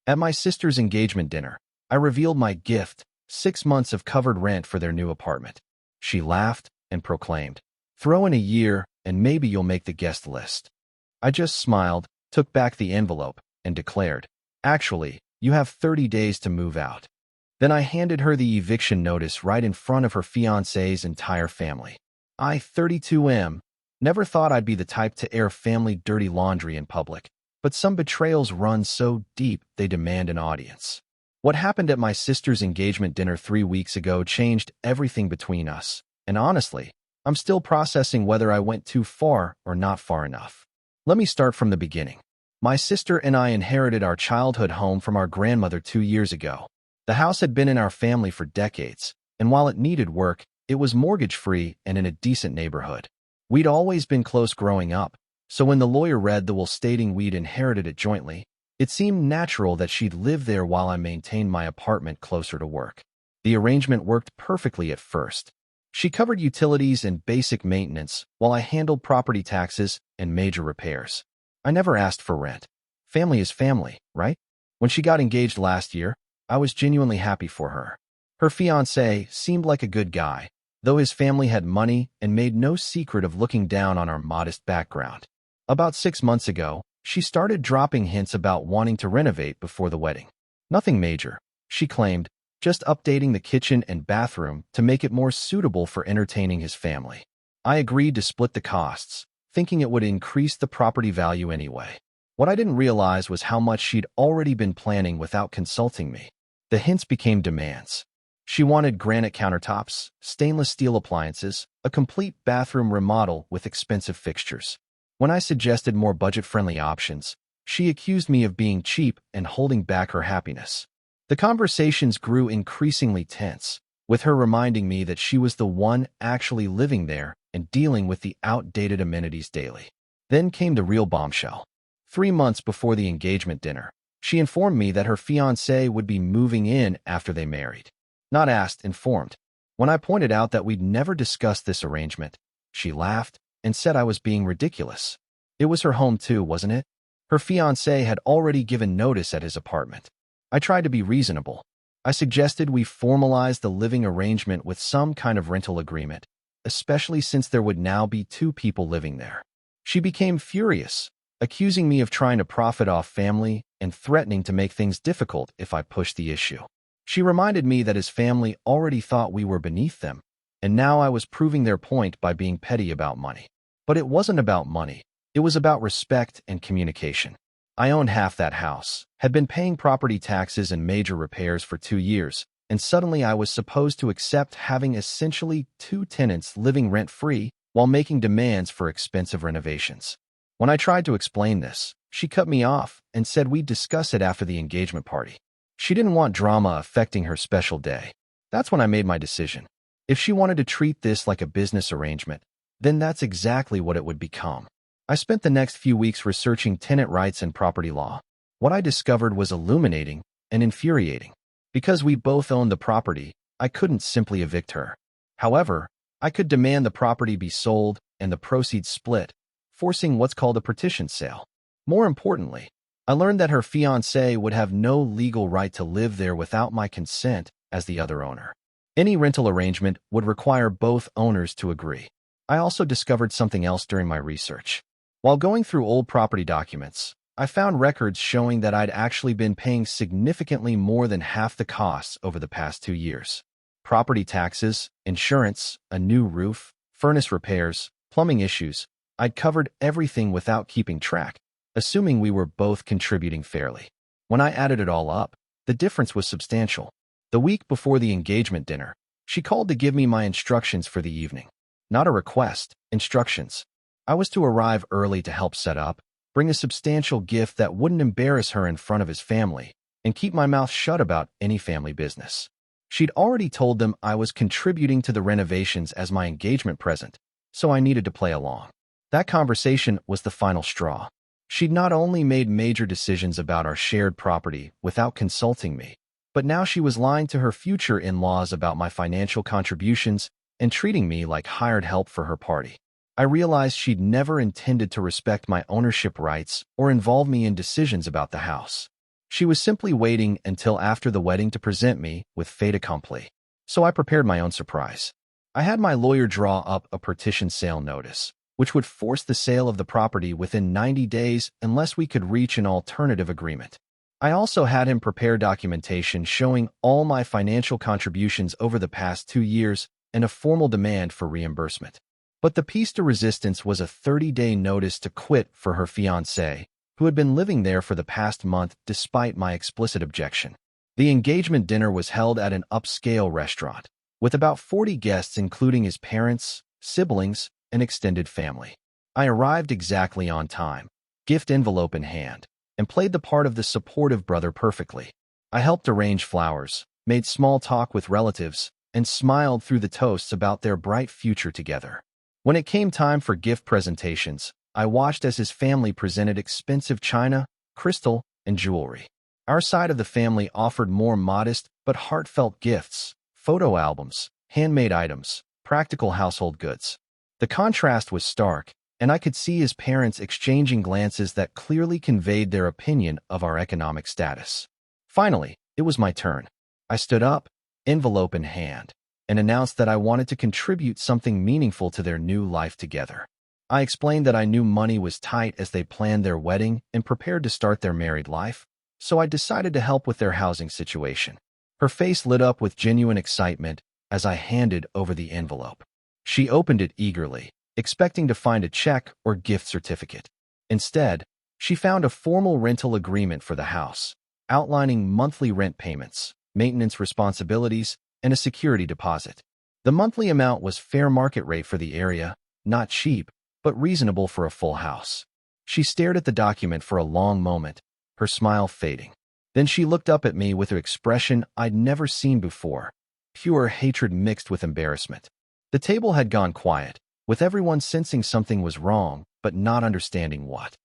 At my sister's engagement dinner, I revealed my gift, 6 months of covered rent for their new apartment. She laughed and proclaimed, "Throw in a year and maybe you'll make the guest list." I just smiled, took back the envelope, and declared, "Actually, you have 30 days to move out." Then I handed her the eviction notice right in front of her fiancé's entire family. I, 32M, never thought I'd be the type to air family dirty laundry in public, but some betrayals run so deep they demand an audience. What happened at my sister's engagement dinner 3 weeks ago changed everything between us, and honestly, I'm still processing whether I went too far or not far enough. Let me start from the beginning. My sister and I inherited our childhood home from our grandmother 2 years ago. The house had been in our family for decades, and while it needed work, it was mortgage-free and in a decent neighborhood. We'd always been close growing up, so when the lawyer read the will stating we'd inherited it jointly, it seemed natural that she'd live there while I maintained my apartment closer to work. The arrangement worked perfectly at first. She covered utilities and basic maintenance, while I handled property taxes and major repairs. I never asked for rent. Family is family, right? When she got engaged last year, I was genuinely happy for her. Her fiancé seemed like a good guy, though his family had money and made no secret of looking down on our modest background. About 6 months ago, she started dropping hints about wanting to renovate before the wedding. Nothing major, she claimed, just updating the kitchen and bathroom to make it more suitable for entertaining his family. I agreed to split the costs, thinking it would increase the property value anyway. What I didn't realize was how much she'd already been planning without consulting me. The hints became demands. She wanted granite countertops, stainless steel appliances, a complete bathroom remodel with expensive fixtures. When I suggested more budget-friendly options, she accused me of being cheap and holding back her happiness. The conversations grew increasingly tense, with her reminding me that she was the one actually living there and dealing with the outdated amenities daily. Then came the real bombshell. 3 months before the engagement dinner, she informed me that her fiancé would be moving in after they married. Not asked, informed. When I pointed out that we'd never discussed this arrangement, she laughed and said I was being ridiculous. It was her home too, wasn't it? Her fiancé had already given notice at his apartment. I tried to be reasonable. I suggested we formalize the living arrangement with some kind of rental agreement, especially since there would now be 2 people living there. She became furious, accusing me of trying to profit off family and threatening to make things difficult if I pushed the issue. She reminded me that his family already thought we were beneath them, and now I was proving their point by being petty about money. But it wasn't about money. It was about respect and communication. I owned half that house, had been paying property taxes and major repairs for 2 years, and suddenly I was supposed to accept having essentially 2 tenants living rent-free while making demands for expensive renovations. When I tried to explain this, she cut me off and said we'd discuss it after the engagement party. She didn't want drama affecting her special day. That's when I made my decision. If she wanted to treat this like a business arrangement, then that's exactly what it would become. I spent the next few weeks researching tenant rights and property law. What I discovered was illuminating and infuriating. Because we both owned the property, I couldn't simply evict her. However, I could demand the property be sold and the proceeds split, forcing what's called a partition sale. More importantly, I learned that her fiancé would have no legal right to live there without my consent as the other owner. Any rental arrangement would require both owners to agree. I also discovered something else during my research. While going through old property documents, I found records showing that I'd actually been paying significantly more than half the costs over the past 2 years. Property taxes, insurance, a new roof, furnace repairs, plumbing issues. I'd covered everything without keeping track, assuming we were both contributing fairly. When I added it all up, the difference was substantial. The week before the engagement dinner, she called to give me my instructions for the evening. Not a request, instructions. I was to arrive early to help set up, bring a substantial gift that wouldn't embarrass her in front of his family, and keep my mouth shut about any family business. She'd already told them I was contributing to the renovations as my engagement present, so I needed to play along. That conversation was the final straw. She'd not only made major decisions about our shared property without consulting me, but now she was lying to her future in-laws about my financial contributions and treating me like hired help for her party. I realized she'd never intended to respect my ownership rights or involve me in decisions about the house. She was simply waiting until after the wedding to present me with fait accompli. So I prepared my own surprise. I had my lawyer draw up a partition sale notice, which would force the sale of the property within 90 days unless we could reach an alternative agreement. I also had him prepare documentation showing all my financial contributions over the past 2 years and a formal demand for reimbursement. But the piece de resistance was a 30-day notice to quit for her fiancé, who had been living there for the past month despite my explicit objection. The engagement dinner was held at an upscale restaurant, with about 40 guests including his parents, siblings, and extended family. I arrived exactly on time, gift envelope in hand, and played the part of the supportive brother perfectly. I helped arrange flowers, made small talk with relatives, and smiled through the toasts about their bright future together. When it came time for gift presentations, I watched as his family presented expensive china, crystal, and jewelry. Our side of the family offered more modest but heartfelt gifts, photo albums, handmade items, practical household goods. The contrast was stark, and I could see his parents exchanging glances that clearly conveyed their opinion of our economic status. Finally, it was my turn. I stood up, envelope in hand, and announced that I wanted to contribute something meaningful to their new life together. I explained that I knew money was tight as they planned their wedding and prepared to start their married life, so I decided to help with their housing situation. Her face lit up with genuine excitement as I handed over the envelope. She opened it eagerly, expecting to find a check or gift certificate. Instead, she found a formal rental agreement for the house, outlining monthly rent payments, maintenance responsibilities, and a security deposit. The monthly amount was fair market rate for the area, not cheap, but reasonable for a full house. She stared at the document for a long moment, her smile fading. Then she looked up at me with an expression I'd never seen before, pure hatred mixed with embarrassment. The table had gone quiet, with everyone sensing something was wrong, but not understanding what.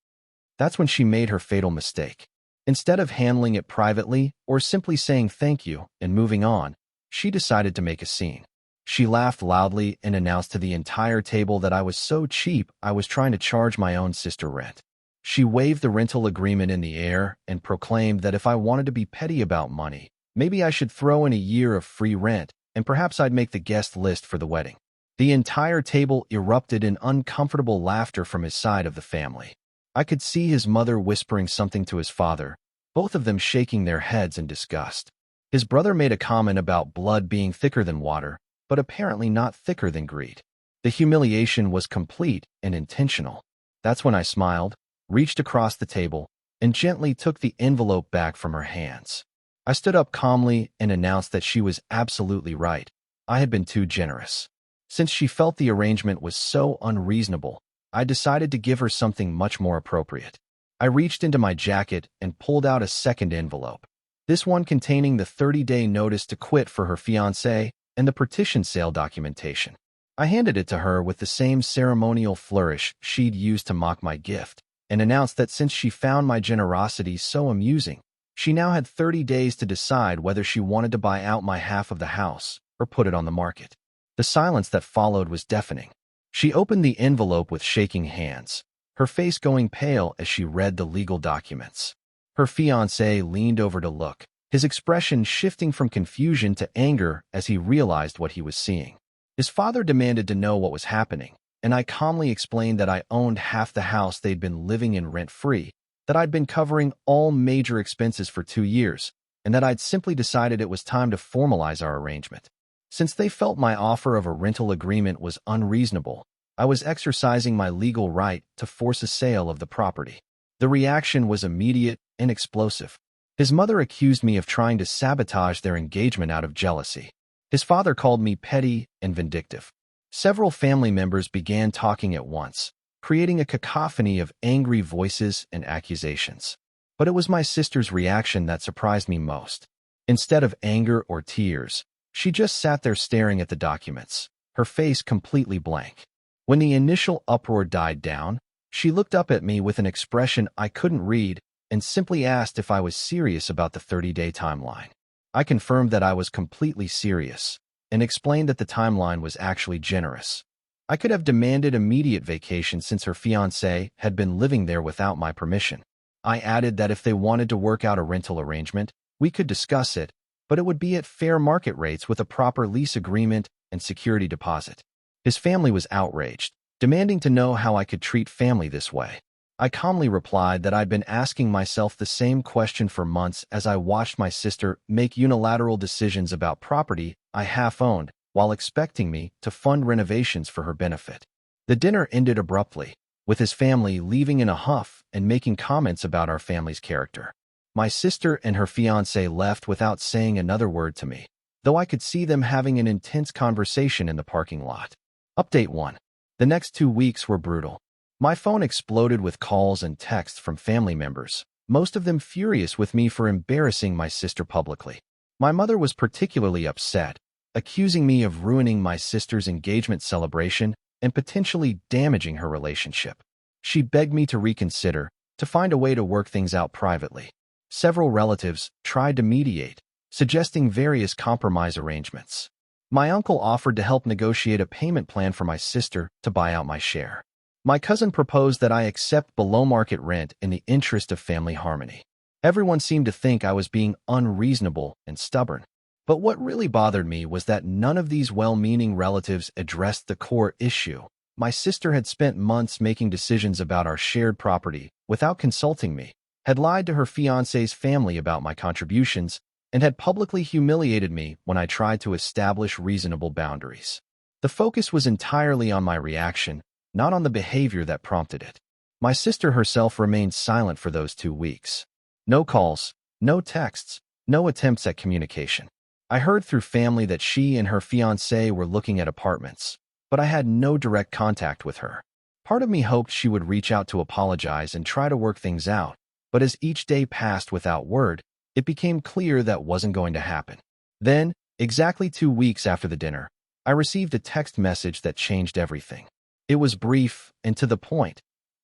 That's when she made her fatal mistake. Instead of handling it privately or simply saying thank you and moving on, she decided to make a scene. She laughed loudly and announced to the entire table that I was so cheap I was trying to charge my own sister rent. She waved the rental agreement in the air and proclaimed that if I wanted to be petty about money, maybe I should throw in a year of free rent and perhaps I'd make the guest list for the wedding. The entire table erupted in uncomfortable laughter from his side of the family. I could see his mother whispering something to his father, both of them shaking their heads in disgust. His brother made a comment about blood being thicker than water, but apparently not thicker than greed. The humiliation was complete and intentional. That's when I smiled, reached across the table, and gently took the envelope back from her hands. I stood up calmly and announced that she was absolutely right. I had been too generous. Since she felt the arrangement was so unreasonable, I decided to give her something much more appropriate. I reached into my jacket and pulled out a second envelope, this one containing the 30-day notice to quit for her fiancé and the partition sale documentation. I handed it to her with the same ceremonial flourish she'd used to mock my gift, and announced that since she found my generosity so amusing, she now had 30 days to decide whether she wanted to buy out my half of the house or put it on the market. The silence that followed was deafening. She opened the envelope with shaking hands, her face going pale as she read the legal documents. Her fiancé leaned over to look, his expression shifting from confusion to anger as he realized what he was seeing. His father demanded to know what was happening, and I calmly explained that I owned half the house they'd been living in rent-free, that I'd been covering all major expenses for 2 years, and that I'd simply decided it was time to formalize our arrangement. Since they felt my offer of a rental agreement was unreasonable, I was exercising my legal right to force a sale of the property. The reaction was immediate and explosive. His mother accused me of trying to sabotage their engagement out of jealousy. His father called me petty and vindictive. Several family members began talking at once, creating a cacophony of angry voices and accusations. But it was my sister's reaction that surprised me most. Instead of anger or tears, she just sat there staring at the documents, her face completely blank. When the initial uproar died down, she looked up at me with an expression I couldn't read and simply asked if I was serious about the 30-day timeline. I confirmed that I was completely serious and explained that the timeline was actually generous. I could have demanded immediate vacation since her fiancé had been living there without my permission. I added that if they wanted to work out a rental arrangement, we could discuss it, but it would be at fair market rates with a proper lease agreement and security deposit. His family was outraged, demanding to know how I could treat family this way. I calmly replied that I'd been asking myself the same question for months as I watched my sister make unilateral decisions about property I half-owned while expecting me to fund renovations for her benefit. The dinner ended abruptly, with his family leaving in a huff and making comments about our family's character. My sister and her fiancé left without saying another word to me, though I could see them having an intense conversation in the parking lot. Update 1. The next 2 weeks were brutal. My phone exploded with calls and texts from family members, most of them furious with me for embarrassing my sister publicly. My mother was particularly upset, accusing me of ruining my sister's engagement celebration and potentially damaging her relationship. She begged me to reconsider, to find a way to work things out privately. Several relatives tried to mediate, suggesting various compromise arrangements. My uncle offered to help negotiate a payment plan for my sister to buy out my share. My cousin proposed that I accept below-market rent in the interest of family harmony. Everyone seemed to think I was being unreasonable and stubborn. But what really bothered me was that none of these well-meaning relatives addressed the core issue. My sister had spent months making decisions about our shared property without consulting me, had lied to her fiancé's family about my contributions, and had publicly humiliated me when I tried to establish reasonable boundaries. The focus was entirely on my reaction, not on the behavior that prompted it. My sister herself remained silent for those 2 weeks. No calls, no texts, no attempts at communication. I heard through family that she and her fiancé were looking at apartments, but I had no direct contact with her. Part of me hoped she would reach out to apologize and try to work things out, but as each day passed without word, it became clear that wasn't going to happen. Then, exactly 2 weeks after the dinner, I received a text message that changed everything. It was brief and to the point.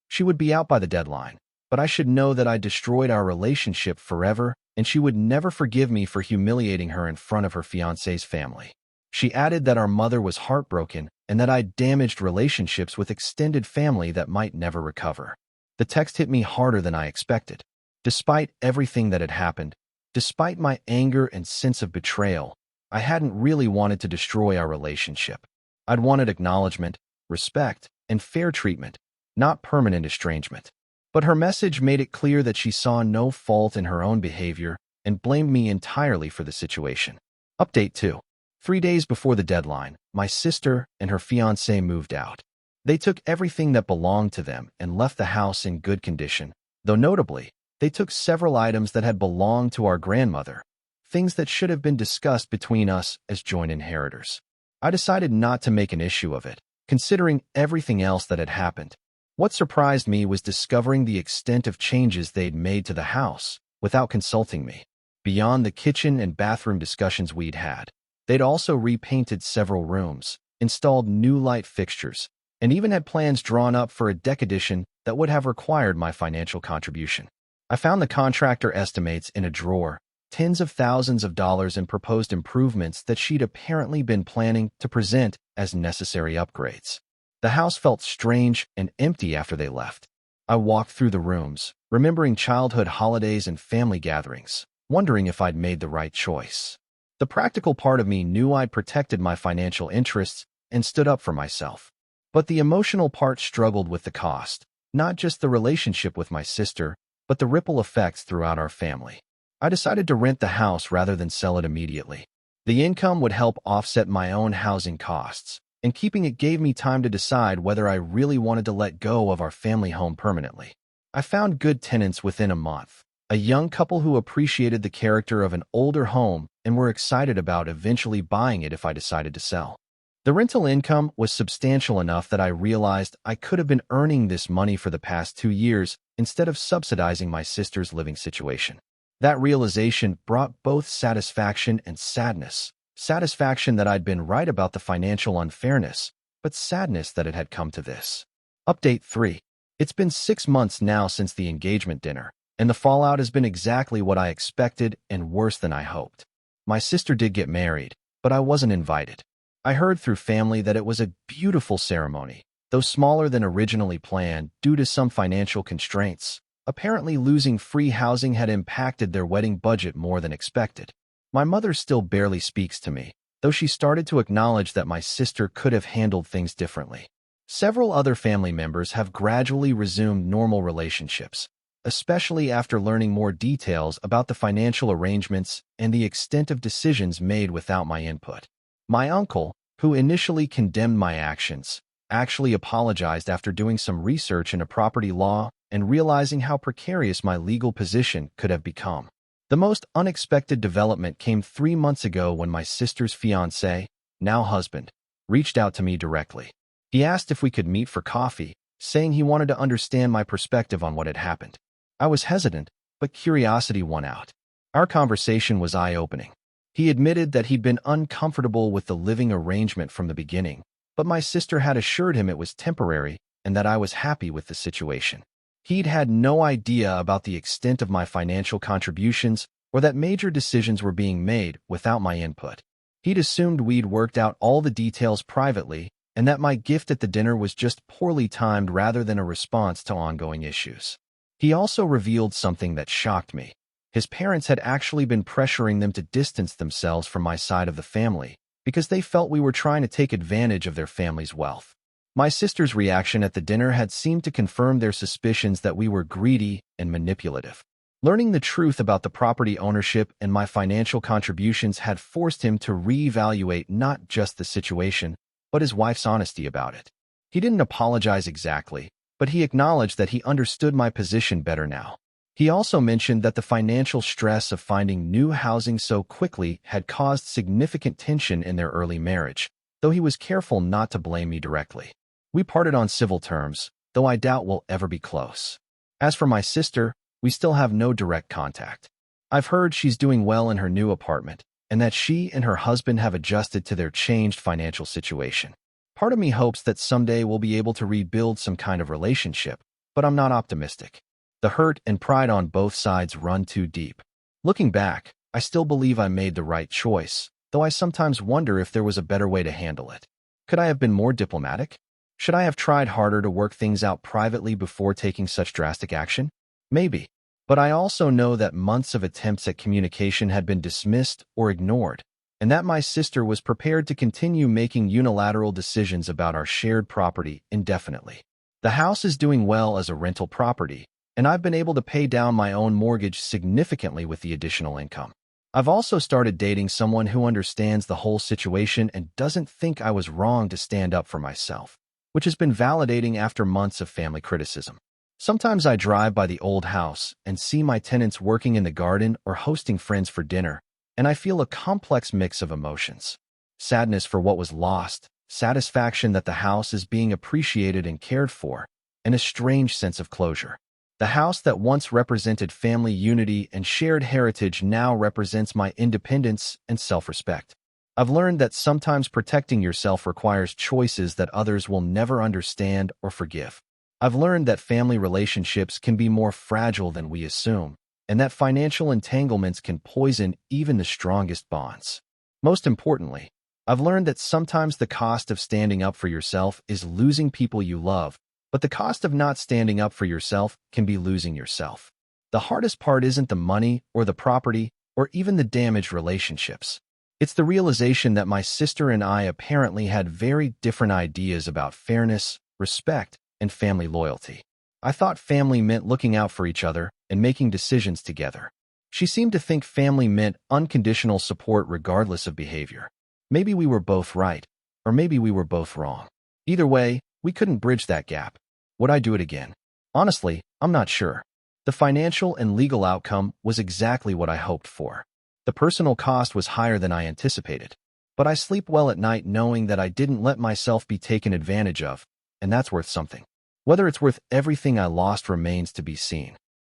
She would be out by the deadline, but I should know that I destroyed our relationship forever, and she would never forgive me for humiliating her in front of her fiancé's family. She added that our mother was heartbroken and that I'd damaged relationships with extended family that might never recover. The text hit me harder than I expected. Despite everything that had happened, despite my anger and sense of betrayal, I hadn't really wanted to destroy our relationship. I'd wanted acknowledgement, respect, and fair treatment, not permanent estrangement. But her message made it clear that she saw no fault in her own behavior and blamed me entirely for the situation. Update 2. 3 days before the deadline, my sister and her fiancé moved out. They took everything that belonged to them and left the house in good condition, though notably, they took several items that had belonged to our grandmother, things that should have been discussed between us as joint inheritors. I decided not to make an issue of it, considering everything else that had happened. What surprised me was discovering the extent of changes they'd made to the house without consulting me. Beyond the kitchen and bathroom discussions we'd had, they'd also repainted several rooms, installed new light fixtures, and even had plans drawn up for a deck addition that would have required my financial contribution. I found the contractor estimates in a drawer, tens of thousands of dollars in proposed improvements that she'd apparently been planning to present as necessary upgrades. The house felt strange and empty after they left. I walked through the rooms, remembering childhood holidays and family gatherings, wondering if I'd made the right choice. The practical part of me knew I'd protected my financial interests and stood up for myself. But the emotional part struggled with the cost, not just the relationship with my sister, but the ripple effects throughout our family. I decided to rent the house rather than sell it immediately. The income would help offset my own housing costs, and keeping it gave me time to decide whether I really wanted to let go of our family home permanently. I found good tenants within a month, a young couple who appreciated the character of an older home and were excited about eventually buying it if I decided to sell. The rental income was substantial enough that I realized I could have been earning this money for the past 2 years instead of subsidizing my sister's living situation. That realization brought both satisfaction and sadness. Satisfaction that I'd been right about the financial unfairness, but sadness that it had come to this. Update 3. It's been 6 months now since the engagement dinner, and the fallout has been exactly what I expected and worse than I hoped. My sister did get married, but I wasn't invited. I heard through family that it was a beautiful ceremony, though smaller than originally planned due to some financial constraints. Apparently, losing free housing had impacted their wedding budget more than expected. My mother still barely speaks to me, though she started to acknowledge that my sister could have handled things differently. Several other family members have gradually resumed normal relationships, especially after learning more details about the financial arrangements and the extent of decisions made without my input. My uncle, who initially condemned my actions, actually apologized after doing some research into property law and realizing how precarious my legal position could have become. The most unexpected development came 3 months ago when my sister's fiancé, now husband, reached out to me directly. He asked if we could meet for coffee, saying he wanted to understand my perspective on what had happened. I was hesitant, but curiosity won out. Our conversation was eye-opening. He admitted that he'd been uncomfortable with the living arrangement from the beginning, but my sister had assured him it was temporary and that I was happy with the situation. He'd had no idea about the extent of my financial contributions or that major decisions were being made without my input. He'd assumed we'd worked out all the details privately and that my gift at the dinner was just poorly timed rather than a response to ongoing issues. He also revealed something that shocked me. His parents had actually been pressuring them to distance themselves from my side of the family because they felt we were trying to take advantage of their family's wealth. My sister's reaction at the dinner had seemed to confirm their suspicions that we were greedy and manipulative. Learning the truth about the property ownership and my financial contributions had forced him to reevaluate not just the situation, but his wife's honesty about it. He didn't apologize exactly, but he acknowledged that he understood my position better now. He also mentioned that the financial stress of finding new housing so quickly had caused significant tension in their early marriage, though he was careful not to blame me directly. We parted on civil terms, though I doubt we'll ever be close. As for my sister, we still have no direct contact. I've heard she's doing well in her new apartment, and that she and her husband have adjusted to their changed financial situation. Part of me hopes that someday we'll be able to rebuild some kind of relationship, but I'm not optimistic. The hurt and pride on both sides run too deep. Looking back, I still believe I made the right choice, though I sometimes wonder if there was a better way to handle it. Could I have been more diplomatic? Should I have tried harder to work things out privately before taking such drastic action? Maybe. But I also know that months of attempts at communication had been dismissed or ignored, and that my sister was prepared to continue making unilateral decisions about our shared property indefinitely. The house is doing well as a rental property, and I've been able to pay down my own mortgage significantly with the additional income. I've also started dating someone who understands the whole situation and doesn't think I was wrong to stand up for myself, which has been validating after months of family criticism. Sometimes I drive by the old house and see my tenants working in the garden or hosting friends for dinner, and I feel a complex mix of emotions. Sadness for what was lost, satisfaction that the house is being appreciated and cared for, and a strange sense of closure. The house that once represented family unity and shared heritage now represents my independence and self-respect. I've learned that sometimes protecting yourself requires choices that others will never understand or forgive. I've learned that family relationships can be more fragile than we assume, and that financial entanglements can poison even the strongest bonds. Most importantly, I've learned that sometimes the cost of standing up for yourself is losing people you love, but the cost of not standing up for yourself can be losing yourself. The hardest part isn't the money or the property or even the damaged relationships. It's the realization that my sister and I apparently had very different ideas about fairness, respect, and family loyalty. I thought family meant looking out for each other and making decisions together. She seemed to think family meant unconditional support regardless of behavior. Maybe we were both right, or maybe we were both wrong. Either way, we couldn't bridge that gap. Would I do it again? Honestly, I'm not sure. The financial and legal outcome was exactly what I hoped for. The personal cost was higher than I anticipated, but I sleep well at night knowing that I didn't let myself be taken advantage of, and that's worth something. Whether it's worth everything I lost remains to be seen.